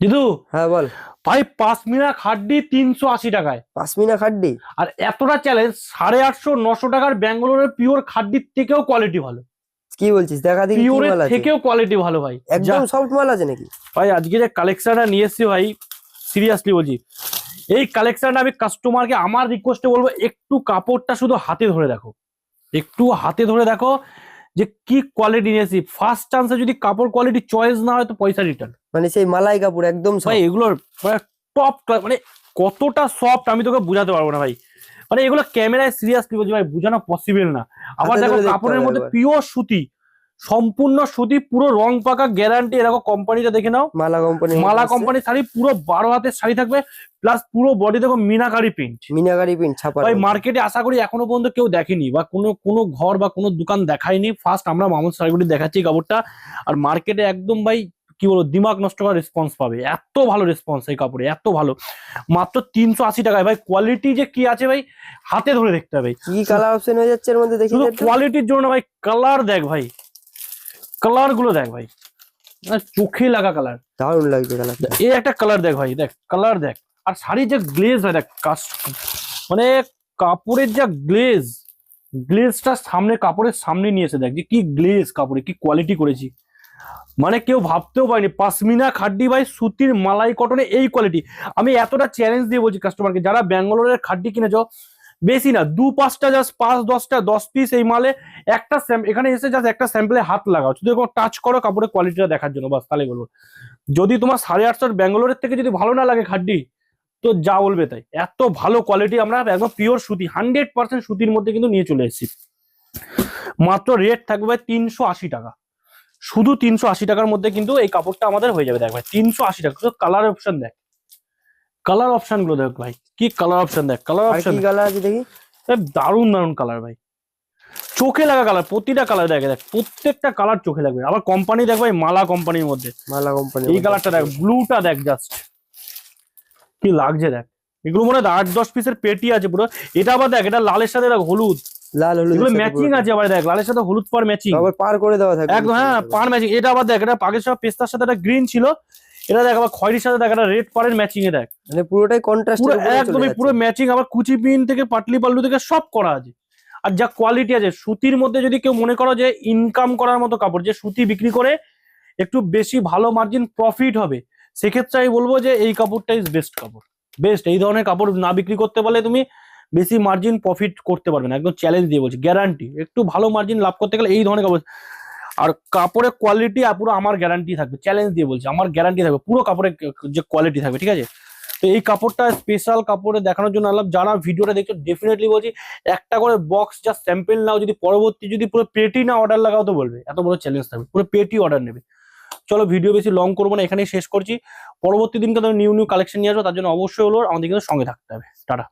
জিতু, হ্যাঁ বল ভাই পাশমিনা খাড্ডি 380 টাকায়। পাশমিনা খাড্ডি? আর এতটা চ্যালেঞ্জ, 850-900 টাকার ব্যাঙ্গালোরের পিওর খাড্ডির থেকেও কোয়ালিটি ভালো। কি বলছিস? দেখা দেখি কি পিওরের মাল আছে। থেকেও কোয়ালিটি ভালো ভাই, একদম সফট মাল আছে নাকি? ভাই আজকে যে কালেকশনটা নিয়ে এসছি ভাই, সিরিয়াসলি বলছি, এই কালেকশনটা আমি কাস্টমারকে আমার রিকোয়েস্টে বলবো, একটু কাপড়টা শুধু হাতে ধরে দেখো, একটু হাতে ধরে দেখো যে কি কোয়ালিটি নিয়েছি। ফার্স্ট চান্সে যদি কাপড় কোয়ালিটি চয়েস না হয় তো পয়সা রিটার্ন। মানে সেই মালাই কাপড় একদম ভাই এগুলোর টপ, মানে কতটা সফট আমি তোকে বুঝাতে পারবো না ভাই। মানে এগুলো ক্যামেরায় সিরিয়াসলি বলছি ভাই, বোঝানো পসিবল না। আবার দেখো কাপড়ের মধ্যে পিওর সুতি, সম্পূর্ণ সুতি, পুরো রং পাকা গ্যারান্টি। এরকম কোম্পানিটা দেখে নাও, মালা কোম্পানির শাড়ি, পুরো 12 হাতের শাড়ি থাকবে, প্লাস পুরো বডি দেখো মিনাকারি প্রিন্ট ছাপা। ভাই মার্কেটে আশা করি এখনো পর্যন্ত কেউ দেখেনি, বা কোনো ঘর বা কোনো দোকান দেখায়নি। ফার্স্ট আমরা মামুদ শাড়িগুলি দেখাচ্ছি কাপড়টা। আর মার্কেটে একদম ভাই কি বলবো, দিমাগ নষ্ট করার রেসপন্স পাবে, এত ভালো রেসপন্স এই কাপড়ে, এত ভালো। মাত্র 380 টাকায় ভাই, কোয়ালিটি যে কি আছে ভাই হাতে ধরে দেখতে হবে। কি কালার অপশন হয়ে যাচ্ছে এর মধ্যে, দেখি কোয়ালিটির জন্য ভাই। কালার দেখ ভাই, কালার গুলো দেখ ভাই, চোখে লাগা কালার, দারুণ লাগছে কালারটা। এই একটা কালার দেখ ভাই, দেখ কালার দেখ। আর শাড়ির যে গ্লেজ হয় দেখ, মানে কাপড়ের যা গ্লেজটা সামনে, কাপড়ের সামনে নিয়েছে দেখ যে কি গ্লেজ কাপড়ে, কি কোয়ালিটি করেছি। মানে কেউ ভাবতেও পারেনি পাশমিনা খাড্ডি ভাই, সুতির মালাই কটনে এই কোয়ালিটি। আমি এতটা চ্যালেঞ্জ দিয়ে বলছি কাস্টমারকে, যারা ব্যাঙ্গালোরের খাড্ডি কিনেছ, বেশি না 2-5টা, জাস্ট 5-10টা, 10 পিস এই মালে একটা এখানে এসে জাস্ট একটা স্যাম্পলে হাত লাগাও, শুধু টাচ করো কাপড়ের কোয়ালিটিটা দেখার জন্য, বাস তাহলে বলবো। যদি তোমার 850 ব্যাঙ্গালোরের থেকে যদি ভালো না লাগে খাড্ডি, তো যা বলবে তাই। এত ভালো কোয়ালিটি আমরা একদম পিওর সুতি, 100% সুতির মধ্যে কিন্তু নিয়ে চলে এসেছি। মাত্র রেট থাকবে 380 টাকা, শুধু 380 টাকার মধ্যে কিন্তু এই কাপড়টা আমাদের হয়ে যাবে। দেখ ভাই 380 টাকা, কালার অপশন দেখ, কালার অপশন গুলো দেখ ভাই, কি কালার অপশন দেখ, কালার অপশন কালার আছে দেখি, দারুণ দারুণ কালার ভাই, চোখে লাগা কালার, প্রতিটা কালার দেখে দেখ, প্রত্যেকটা কালার চোখে লাগবে। আবার কোম্পানি দেখ ভাই, মালা কোম্পানির মধ্যে, এই কালারটা দেখ, ব্লুটা দেখ, জাস্ট কি লাগছে দেখ। এগুলো মনে হয় 8-10 পিসের পেটি আছে পুরো। এটা আবার দেখ, এটা লালের সাথে দেখ হলুদ, এগুলো ম্যাচিং আছে আবার দেখ, লালের সাথে হলুদ পার ম্যাচিং, আবার পার করে দেওয়া থাকে একদম, হ্যাঁ পার ম্যাচিং। এটা আবার দেখ, এটা পাকের সাথে পেস্তার সাথে একটা গ্রিন ছিল, এটা দেখ আবার খয়েরির সাথে দেখ একটা রেড পারের ম্যাচিং এ দেখ, মানে পুরোটাই কন্ট্রাস্ট, পুরো একদমই পুরো ম্যাচিং। আবার কুচি পিন থেকে পাটলি পাল্লু থেকে সব করা আছে। আর যা কোয়ালিটি আছে সুতির মধ্যে, যদি কেউ মনে করো যে ইনকাম করার মতো কাপড়, যে সুতি বিক্রি করে একটু বেশি ভালো মার্জিন প্রফিট হবে, সেক্ষেত্রে আমি বলবো যে এই কাপড়টা ইজ বেস্ট কাপড়, বেস্ট। এই ধরনের কাপড় না বিক্রি করতে পারলে তুমি বেশি মার্জিন প্রফিট করতে পারবে না, একদম চ্যালেঞ্জ দিয়ে বলছি, গ্যারান্টি। একটু ভালো মার্জিন লাভ করতে গেলে এই ধরনের কাপড়, আর কাপড়ের কোয়ালিটি পুরো আমার গ্যারান্টি থাকবে, চ্যালেঞ্জ দিয়ে বলছি, আমার গ্যারান্টি থাকবে পুরো কাপড়ের যে কোয়ালিটি থাকবে, ঠিক আছে। তো এই কাপড়টা স্পেশাল কাপড়ে দেখানোর জন্য আনলাম। যারা ভিডিওটা দেখছো ডেফিনেটলি বলছি, একটা করে বক্স জাস্ট স্যাম্পল নাও, যদি পরবর্তী যদি পুরো পেটি না অর্ডার লাগাও তো বলবে, এত বড় চ্যালেঞ্জ থাকবে, পুরো পেটি অর্ডার নেবে। চলো ভিডিও বেশি লং করবো না, এখানেই শেষ করছি। পরবর্তী দিনকে নিউ কালেকশন নিয়ে আসবো, তার জন্য অবশ্যই হলো আমাদের কিন্তু সঙ্গে থাকতে হবে। টাটা।